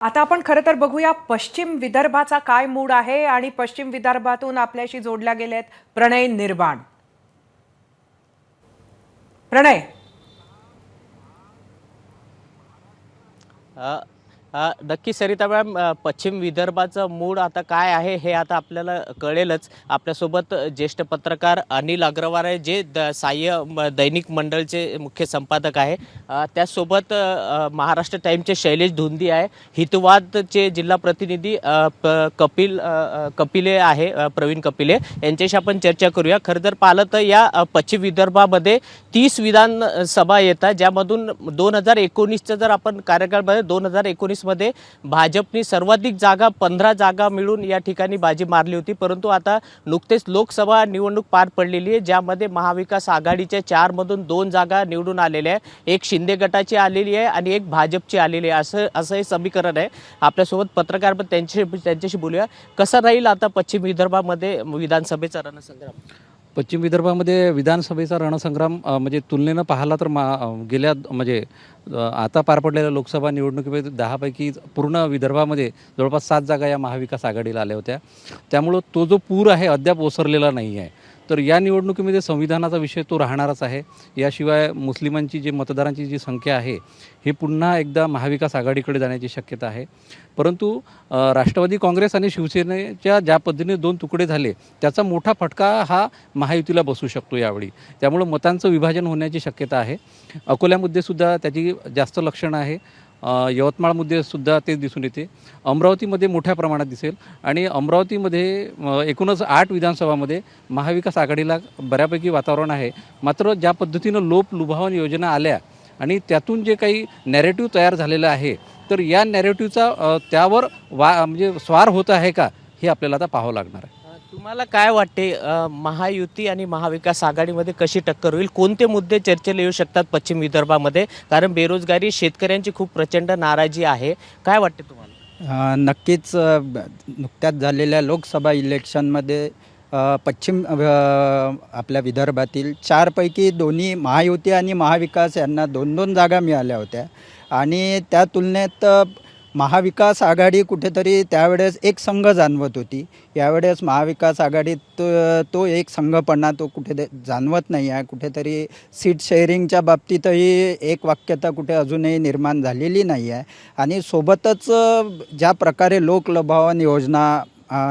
आता आपण खरं तर बघूया पश्चिम विदर्भाचा काय मूड आहे आणि पश्चिम विदर्भातून आपल्याशी जोडल्या गेलेत प्रणय निर्वाण. प्रणय. अ, नक्की सरिता मॅम, पश्चिम विदर्भाचं मूड आता काय आहे हे आता आपल्याला कळेलच. आपल्यासोबत ज्येष्ठ पत्रकार अनिल अग्रवाल आहे, जे दैनिक मंडळचे मुख्य संपादक आहे. त्याचसोबत महाराष्ट्र टाइम्सचे शैलेश धुंदी आहे. हितवादचे जिल्हा प्रतिनिधी कपिले आहे, प्रवीण कपिले, यांच्याशी आपण चर्चा करूया. खरं तर पाहिलं तर या पश्चिम विदर्भामध्ये 30 विधानसभा येतात, ज्यामधून 2019चं जर आपण कार्यकाळ 2019 मध्ये भाजपने सर्वाधिक जागा 15 जागा मिळून या ठिकाणी बाजी मारली होती. परंतु आता नुकतेच लोकसभा निवडणूक पार पडलेली आहे, ज्यामध्ये महाविकास आघाडीच्या 4 मधून 2 जागा निवडून आलेल्या आहे. एक शिंदे गटाची आलेली आहे आणि एक भाजपची आलेली आहे. असं हे समीकरण आहे. आपल्यासोबत पत्रकार पण त्यांच्याशी बोलूया. कसा राहील आता पश्चिम विदर्भामध्ये विधानसभेचा रणसंग्राम? पश्चिम विदर्भामध्ये विधानसभेचा रणसंग्राम म्हणजे तुलनेनं पाहिला तर गेल्या आता पार पडलेल्या लोकसभा निवडणुकीमध्ये 10 पैकी पूर्ण विदर्भामध्ये जवळपास 7 जागा या महाविकास आघाडीला आल्या होत्या. त्यामुळं तो जो पूर आहे अद्याप ओसरलेला नाही आहे. तर या निवडणुकीमध्ये संविधानाचा विषय तो राहणारच आहे. याशिवाय मुस्लिमांची जी मतदारांची जी संख्या आहे ही पुन्हा एकदा महाविकास आघाडीकडे जाण्याची शक्यता आहे. परंतु राष्ट्रवादी काँग्रेस आणि शिवसेनेच्या ज्या पद्धतीने 2 तुकडे झाले त्याचा मोठा फटका हा महायुतीला बसू शकतो यावेळी. त्यामुळं मतांचं विभाजन होण्याची शक्यता आहे. अकोल्यामध्ये सुद्धा त्याची जास्त लक्षणं आहे. यवतमाळमध्ये सुद्धा तेच दिसून येते. अमरावतीमध्ये मोठ्या प्रमाणात दिसेल आणि अमरावतीमध्ये एकूणच 8 विधानसभामध्ये महाविकास आघाडीला बऱ्यापैकी वातावरण आहे. मात्र ज्या पद्धतीनं लुभावन योजना आल्या आणि त्यातून जे काही नॅरेटिव्ह तयार झालेलं आहे, तर या नॅरेटिव्हचा त्यावर म्हणजे स्वार होत आहे का, हे आपल्याला आता पाहावं लागणार आहे. तुम्हाला काय वाटते, महायुती आणि महाविकास आघाडीमध्ये कशी टक्कर होईल? कोणते मुद्दे चर्चेला येऊ शकतात पश्चिम विदर्भामध्ये? कारण बेरोजगारी, शेतकऱ्यांची खूप प्रचंड नाराजी आहे. काय वाटते तुम्हाला? नक्कीच नुकत्याच झालेल्या लोकसभा इलेक्शनमध्ये पश्चिम आपल्या विदर्भातील 4 पैकी दोन्ही महायुती आणि महाविकास यांना 2-2 जागा मिळाल्या होत्या आणि त्या तुलनेत महाविकास आघाडी कुठेतरी त्यावेळेस एक संघ जाणवत होती. यावेळेस महाविकास आघाडीत तो एक संघपणा तो कुठे जाणवत नाही आहे. कुठेतरी सीट शेअरिंगच्या बाबतीतही एक वाक्यता कुठे अजूनही निर्माण झालेली नाही आहे आणि सोबतच ज्या प्रकारे लोकलुभावन योजना,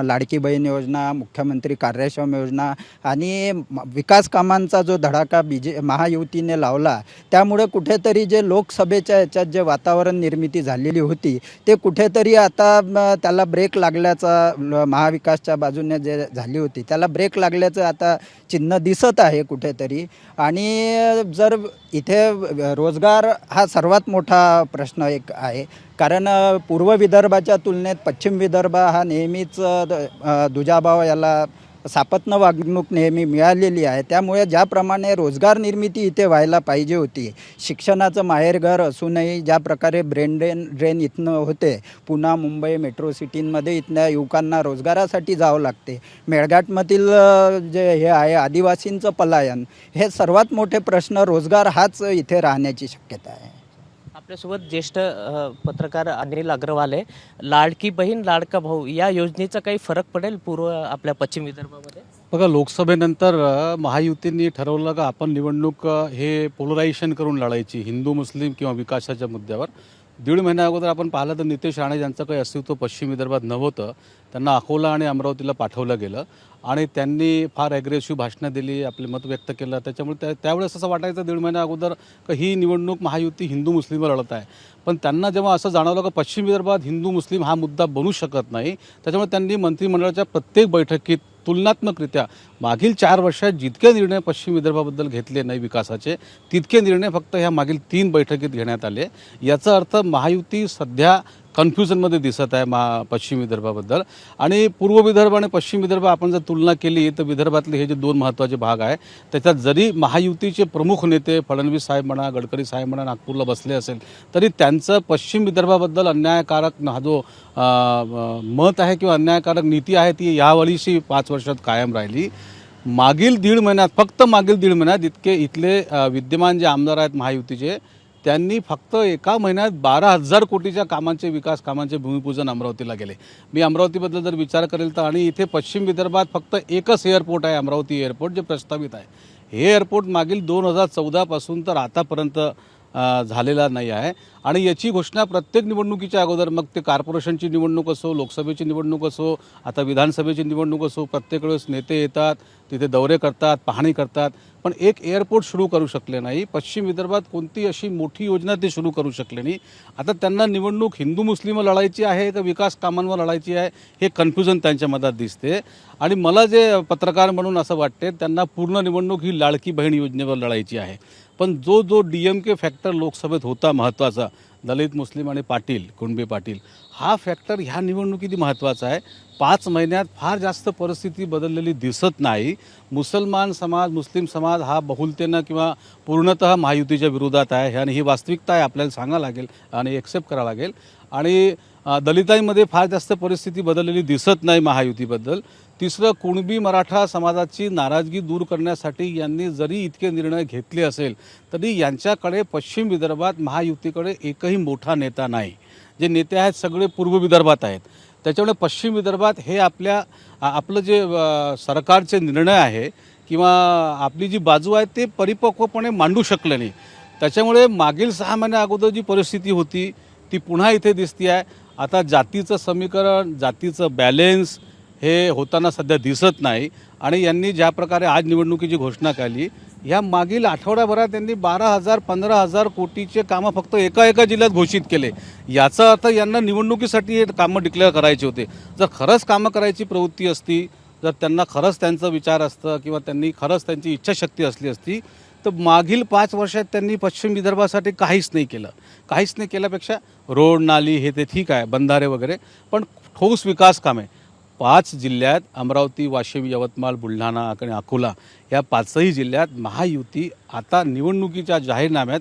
लाडकी बहीण योजना, मुख्यमंत्री कार्यक्षम योजना आणि विकास कामांचा जो धडाका महायुतीने लावला, त्यामुळे कुठेतरी जे लोकसभेच्या याच्यात जे वातावरण निर्मिती झालेली होती ते कुठेतरी आता त्याला ब्रेक लागल्याचा, महाविकासच्या बाजूने जे झाली होती त्याला ब्रेक लागल्याचं आता चिन्ह दिसत आहे कुठेतरी. आणि जर इथे रोजगार हा सर्वात मोठा प्रश्न एक आहे, कारण पूर्व विदर्भाच्या तुलनेत पश्चिम विदर्भ हा नेहमीच दुजाभाव याला सापत्न वागणूक नेहमी मिळालेली आहे. त्यामुळे ज्याप्रमाणे रोजगार निर्मिती इथे व्हायला पाहिजे होती, शिक्षणाचं माहेरघर असूनही ज्या प्रकारे ब्रेन ड्रेन इथनं होते, पुणे, मुंबई मेट्रो सिटींमध्ये इथल्या युवकांना रोजगारासाठी जावं लागते. मेळघाटमधील जे हे आहे आदिवासींचं पलायन, हे सर्वात मोठे प्रश्न, रोजगार हाच इथे राहण्याची शक्यता आहे. आपल्यासोबत ज्येष्ठ पत्रकार अनिल अग्रवाल आहे. लाडकी बहीण लाडका भाऊ या योजनेचा काही फरक पडेल आपल्या पश्चिम विदर्भामध्ये? बघा, लोकसभेनंतर महायुतींनी ठरवलं का आपण निवडणूक हे पोलरायझेशन करून लढायची, हिंदू मुस्लिम किंवा विकासाच्या मुद्द्यावर. 1.5 महिन्या अगोदर आपण पाहिलं तर नितेश राणे ज्यांचं काही अस्तित्व पश्चिम विदर्भात नव्हतं, त्यांना अकोला आणि अमरावतीला पाठवलं गेलं आणि त्यांनी फार ॲग्रेसिव्ह भाषणं दिली, आपले मत व्यक्त केलं. त्याच्यामुळे त्यावेळेस असं वाटायचं 1.5 महिन्या अगोदर की ही निवडणूक महायुती हिंदू मुस्लिमवर लढत आहे. पण त्यांना जेव्हा असं जाणवलं की पश्चिम विदर्भात हिंदू मुस्लिम हा मुद्दा बनू शकत नाही, त्याच्यामुळे त्यांनी मंत्रिमंडळाच्या प्रत्येक बैठकीत तुलनात्मकरित्या मागील 4 वर्षात जितके निर्णय पश्चिम विदर्भाबद्दल घेतले नाही विकासाचे, तितके निर्णय फक्त ह्या मागील 3 बैठकीत घेण्यात आले. याचा अर्थ महायुती सध्या कन्फ्युजनमध्ये दिसत आहे पश्चिम विदर्भाबद्दल. आणि पूर्व विदर्भ आणि पश्चिम विदर्भ आपण जर तुलना केली तर विदर्भातले हे जे 2 महत्त्वाचे भाग आहे, त्याच्यात जरी महायुतीचे प्रमुख नेते फडणवीस साहेब म्हणा, गडकरी साहेब म्हणा नागपूरला बसले असेल, तरी त्यांचं पश्चिम विदर्भाबद्दल अन्यायकारक हा जो मत आहे किंवा अन्यायकारक नीती आहे ती यावेळीशी 5 वर्षात कायम राहिली. मागील 1.5 महिन्यात, फक्त मागील 1.5 महिन्यात इतके इथले विद्यमान जे आमदार आहेत महायुतीचे, त्यांनी फक्त एका महिन्यात 12,000 कोटीच्या कामांचे विकास कामांचे भूमिपूजन अमरावतीला गेले. मी अमरावतीबद्दल जर विचार करेल तर आणि इथे पश्चिम विदर्भात फक्त एकच एअरपोर्ट आहे, अमरावती एअरपोर्ट, जे प्रस्तावित आहे. हे एअरपोर्ट मागील 2014 पासून तर आतापर्यंत झालेला नाही आहे. आणि याची घोषणा प्रत्येक निवडणुकीच्या अगोदर, मग ते कॉर्पोरेशनची निवडणूक असो, लोकसभेची निवडणूक असो, आता विधानसभेची निवडणूक असो, प्रत्येक वेळेस नेते येतात, तिथे दौरे करतात, पाहणी करतात, पण एक एअरपोर्ट सुरू करू शकले नाही. पश्चिम विदर्भात कोणती अशी मोठी योजना ते सुरू करू शकले नाही. आता त्यांना निवडणूक हिंदू मुस्लिम लढायची आहे का विकास कामांवर लढायची आहे, हे कन्फ्युजन त्यांच्या मनात दिसते. आणि मला जे पत्रकार म्हणून असं वाटते, त्यांना पूर्ण निवडणूक ही लाडकी बहीण योजनेवर लढायची आहे. पण जो DMK फॅक्टर लोकसभेत होता महत्त्वाचा, दलित मुस्लिम आणि पाटील, कुणबी पाटील, हा फॅक्टर ह्या निवडणुकीत महत्त्वाचा आहे. 5 महिन्यात फार जास्त परिस्थिती बदललेली दिसत नाही. मुसलमान समाज, मुस्लिम समाज हा बहुलतेनं किंवा पूर्णतः महायुतीच्या विरोधात आहे आणि ही वास्तविकता आहे, आपल्याला सांगावं लागेल आणि एक्सेप्ट करावं लागेल. आणि दलितांमध्ये फार जास्त परिस्थिती बदललेली दिसत नाही महायुतीबद्दल. तिसरं, कुणबी मराठा समाजाची नाराजगी दूर करण्यासाठी यांनी जरी इतके निर्णय घेतले असेल तरी यांच्याकडे पश्चिम विदर्भात महायुतीकडे एकही मोठा नेता नाही. जे नेते आहेत सगळे पूर्व विदर्भात आहेत. त्याच्यामुळे पश्चिम विदर्भात हे आपलं जे सरकारचे निर्णय आहे किंवा आपली जी बाजू आहे ते परिपक्वपणे मांडू शकले नाही. त्याच्यामुळे मागील 6 महिन्या अगोदर जी परिस्थिती होती ती पुन्हा इथे दिसती आहे. आता जातीचं समीकरण, जातीचं बॅलेन्स हे होताना सध्या दिसत नाही. आणि यांनी ज्या प्रकारे आज निवडणुकीची घोषणा केली, या मागील आठवड्याभरात त्यांनी 12,000-15,000 कोटीचे कामं फक्त एका जिल्ह्यात घोषित केले. याचा अर्थ यांना निवडणुकीसाठी हे कामं डिक्लेअर करायचे होते. जर खरंच कामं करायची प्रवृत्ती असती, जर त्यांना खरंच त्यांचा विचार असतं किंवा त्यांनी खरंच त्यांची इच्छाशक्ती असली असती तर मागील 5 वर्षात त्यांनी पश्चिम विदर्भासाठी काहीच नाही केलं. काहीच नाही केल्यापेक्षा रोड, नाली हे ते ठीक आहे, बंधारे वगैरे, पण ठोस विकास कामे 5 जिल्ह्यात, अमरावती, वाशिम, यवतमाळ, बुलढाणा आणि अकोला, या 5ही जिल्ह्यात महायुती आता निवडणुकीच्या जाहीरनाम्यात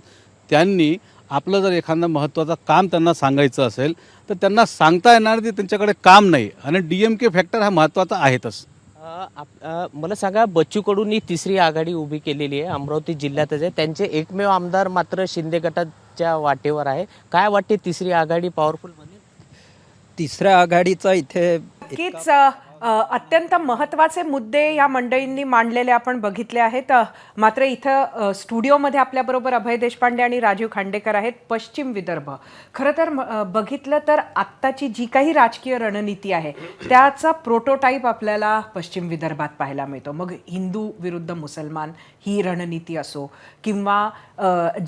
त्यांनी आपलं जर एखादं महत्त्वाचं काम त्यांना सांगायचं असेल तर त्यांना सांगता येणार ते, त्यांच्याकडे काम नाही. आणि DMK फॅक्टर हा महत्त्वाचा आहेतच. मला सांगा, बच्चू कडूंनी तिसरी आघाडी उभी केलेली आहे, अमरावती जिल्ह्यातच आहे. त्यांचे एकमेव आमदार मात्र शिंदे गटाच्या वाटेवर आहे. काय वाटते, तिसरी आघाडी पॉवरफुल बनेल? तिसऱ्या आघाडीचा इथे नक्कीच अत्यंत महत्त्वाचे मुद्दे या मंडळींनी मांडलेले आपण बघितले आहेत. मात्र इथं स्टुडिओमध्ये आपल्याबरोबर अभय देशपांडे आणि राजीव खांडेकर आहेत. पश्चिम विदर्भ खरं तर बघितलं तर आत्ताची जी काही राजकीय रणनीती आहे त्याचा प्रोटोटाईप आपल्याला पश्चिम विदर्भात पाहायला मिळतो. मग हिंदू विरुद्ध मुसलमान ही रणनीती असो किंवा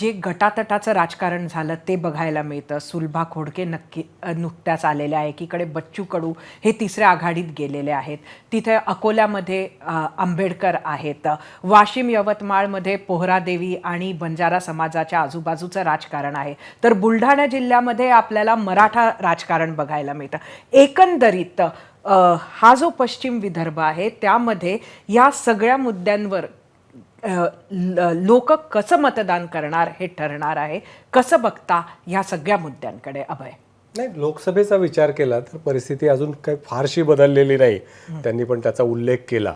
जे गटातटाचं राजकारण झालं ते बघायला मिळतं. सुलभा खोडके नुकत्याच आलेल्या आहे. एकीकडे बच्चू कडू हे तिसऱ्या आघाडीत गेलेले आहेत. तिथे अकोल्यामध्ये आंबेडकर आहेत. वाशिम यवतमाळमध्ये पोहरादेवी आणि बंजारा समाजाच्या आजूबाजूचं राजकारण आहे. तर बुलढाणा जिल्ह्यामध्ये आपल्याला मराठा राजकारण बघायला मिळतं. एकंदरीत हा जो पश्चिम विदर्भ आहे त्यामध्ये या सगळ्या मुद्द्यांवर लोक कसं मतदान करणार हे ठरणार आहे. कसं बघता या सगळ्या मुद्द्यांकडे अभय? नाही, लोकसभेचा विचार केला तर परिस्थिती अजून काही फारशी बदललेली नाही. त्यांनी पण त्याचा उल्लेख केला.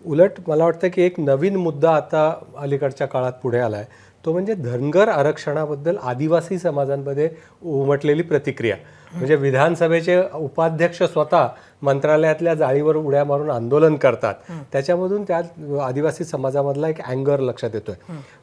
उलट मला वाटतं की एक नवीन मुद्दा आता अलीकडच्या काळात पुढे आलाय, तो म्हणजे धनगर आरक्षणाबद्दल आदिवासी समाजांमध्ये उमटलेली प्रतिक्रिया. म्हणजे विधानसभेचे उपाध्यक्ष स्वतः मंत्रालयातल्या जाळीवर उड्या मारून आंदोलन करतात. त्याच्यामधून त्या आदिवासी समाजामधला एक अँगर लक्षात येतोय.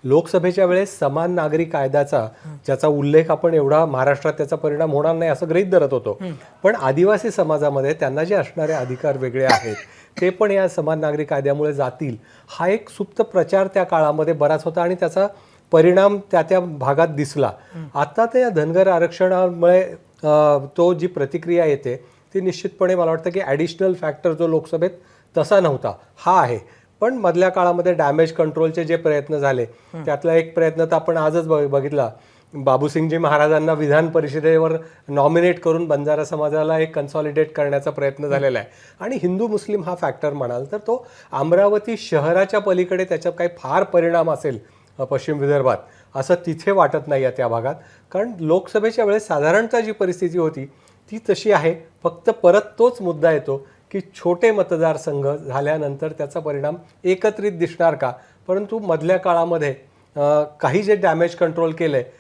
लोकसभेच्या वेळेस समान नागरी कायद्याचा ज्याचा उल्लेख आपण एवढा महाराष्ट्रात त्याचा परिणाम होणार नाही असं गृहीत धरत होतो, पण आदिवासी समाजामध्ये त्यांना जे असणारे अधिकार वेगळे आहेत ते पण या समान नागरी कायद्यामुळे जातील, हा एक सुप्त प्रचार त्या काळामध्ये बराच होता आणि त्याचा परिणाम त्या भागात दिसला. आता ते या धनगर आरक्षणामुळे तो जी प्रतिक्रिया येते ती निश्चितपणे मला वाटतं की ॲडिशनल फॅक्टर जो लोकसभेत तसा नव्हता हा आहे. पण मधल्या काळामध्ये डॅमेज कंट्रोलचे जे प्रयत्न झाले त्यातला एक प्रयत्न तर आपण आजच बघितला. बाबूसिंगजी महाराजांना विधान परिषदेवर नॉमिनेट करून बंजारा समाजाला एक कन्सॉलिडेट करण्याचा प्रयत्न झालेला आहे. आणि हिंदू मुस्लिम हा फॅक्टर म्हणाल तर तो अमरावती शहराच्या पलीकडे त्याचा काही फार परिणाम असेल पश्चिम विदर्भात असं तिथे वाटत नाही आहे त्या भागात. कारण लोकसभेच्या वेळेस साधारणतः जी परिस्थिती होती ती तशी आहे. फक्त परत तोच मुद्दा येतो की छोटे मतदारसंघ झाल्यानंतर त्याचा परिणाम एकत्रित दिसणार का. परंतु मधल्या काळामध्ये काही जे डॅमेज कंट्रोल केलं आहे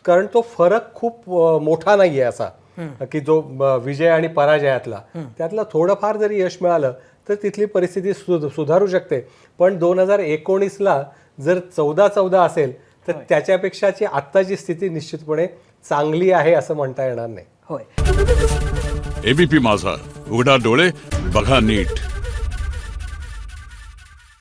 कारण तो फरक खूप मोठा नाही आहे असा की जो विजय आणि पराजयातला त्यातला थोडंफार जरी यश मिळालं तर तिथली परिस्थिती सुधारू शकते. पण 2019ला जर 14-14 असेल तर त्याच्यापेक्षाची आत्ताची स्थिती निश्चितपणे चांगली आहे असं म्हणता येणार नाही. होय. एबीपी माझा, उघडा डोळे बघा नीट.